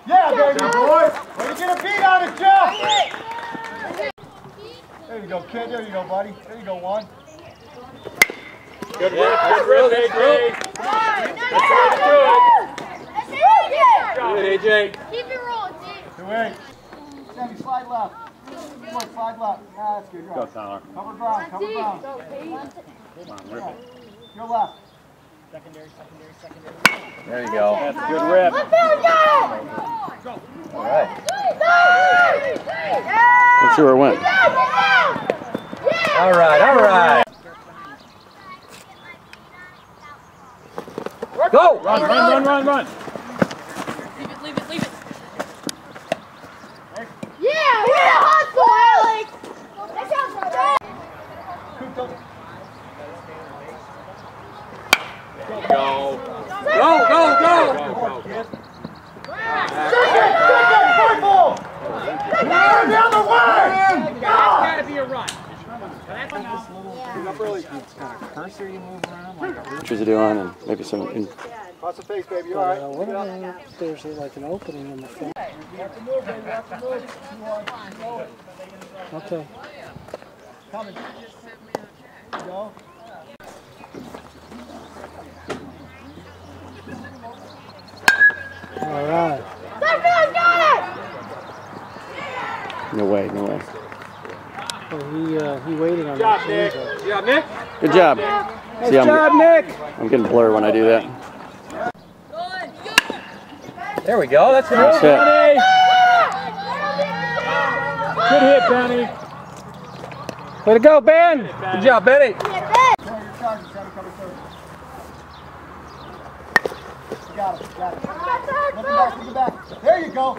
Yeah, baby boy! Way to get a beat on it, Jeff! There you go, kid. There you go, buddy. There you go, one. Good rip, AJ. That's the way to do it. Good, AJ. Keep it rolling, T. 2-8. Sammy, slide left. Boy, slide left. That's good. Go, Tyler. Cover ground, cover ground. Come on, rip it. Your left. Secondary. There you go. That's a good rip. Let's go, All right. Let's see where it went. All right, all right. Go! Run. Leave it. Yeah, hustle, Alex! That sounds right. Go. Down the way! That's gotta be a run. Pictures of doing and maybe some. Cross the face, baby. You all right? What if there's like an opening in the front? You have to move, baby. You have to move. Okay. Coming. Go. All right. No way. Oh, he waited on Good job, that. Nick. Good job, Nick. Good job. Nice See, job, Nick. I'm getting blurred when I do that. There we go. That's good. Nice hit. Good hit, Benny. Way to go, Ben. Good job, Benny. Got it. Looking back. There you go.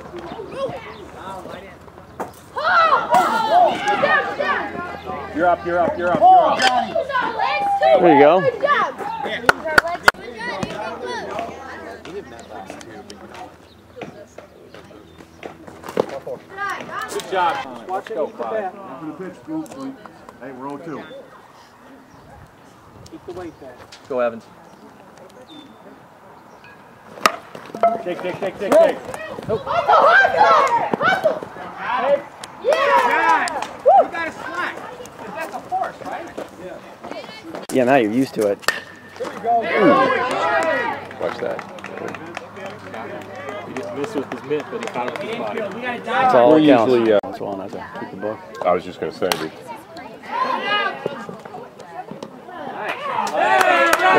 You're up. Oh, Johnny. There you go. Good job. Let's go, Bob. Hey, we're 0-2. Keep the weight back. Go, Evans. Take. Yeah! You gotta slack. That's a force, right? Yeah, now you're used to it. There you go. Watch that. He just missed with his mitt, but he caught it with his body. That's all it counts. That's all I have to keep the book. I was just going to say, Did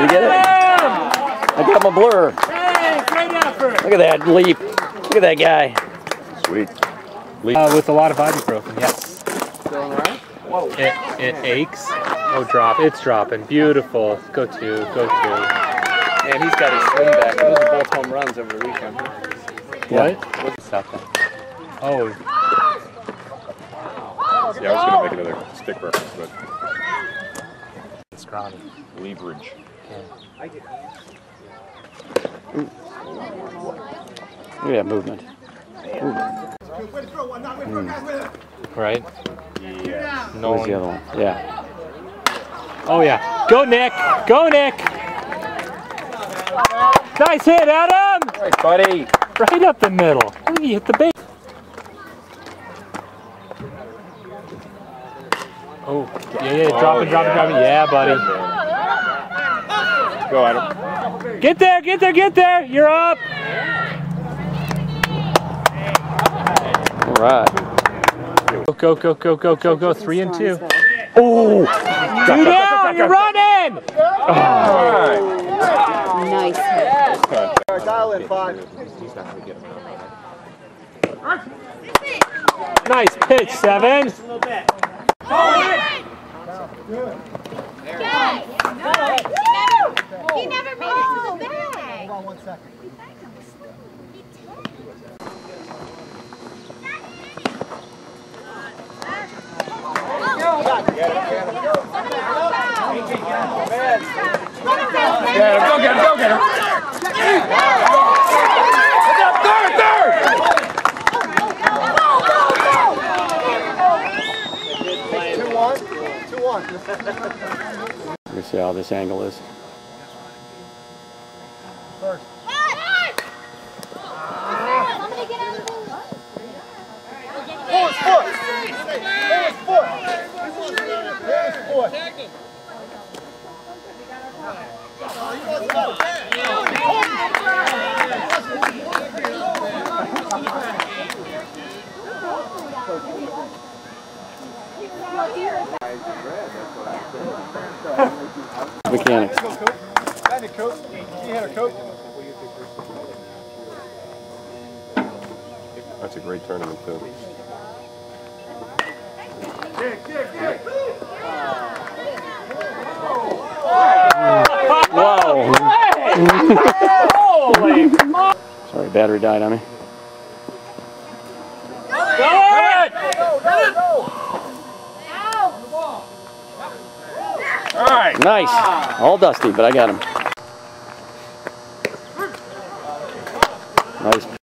you get it? I got my blur. Hey, great effort. Look at that leap. Look at that guy. sweet. With a lot of ibuprofen, yes. Going all right? Whoa. It aches. Oh, it's dropping. Beautiful. Go two. And he's got his swing back. Those are both home runs over the weekend. What? Stop that. Oh, Yeah, I was going to make another stick reference, but it's scrawny. leverage. Look at that movement. Right? Yeah. No Where's the other one? Yeah. Oh, yeah. Go, Nick. Nice hit, Adam. Nice, buddy. Right up the middle. Look, you hit the base. Oh, yeah. Drop it. Yeah, buddy. Go, Adam. Get there. You're up. All right. Go. 3 and 2. Oh! 2 down. You're running. Nice hit. All right, dial in 5. Nice pitch, 7. Good. He never made it to the bag. Hold on 1 second. Go get him. Third. 2-1. Let me see how this angle is. First. Somebody get out of the Forward foot. Forward foot. Mechanics. Got it, coach. You had a coach. That's a great tournament, too. Whoa. Holy! Sorry, battery died on me. All right. Nice. All dusty, but I got him. Nice.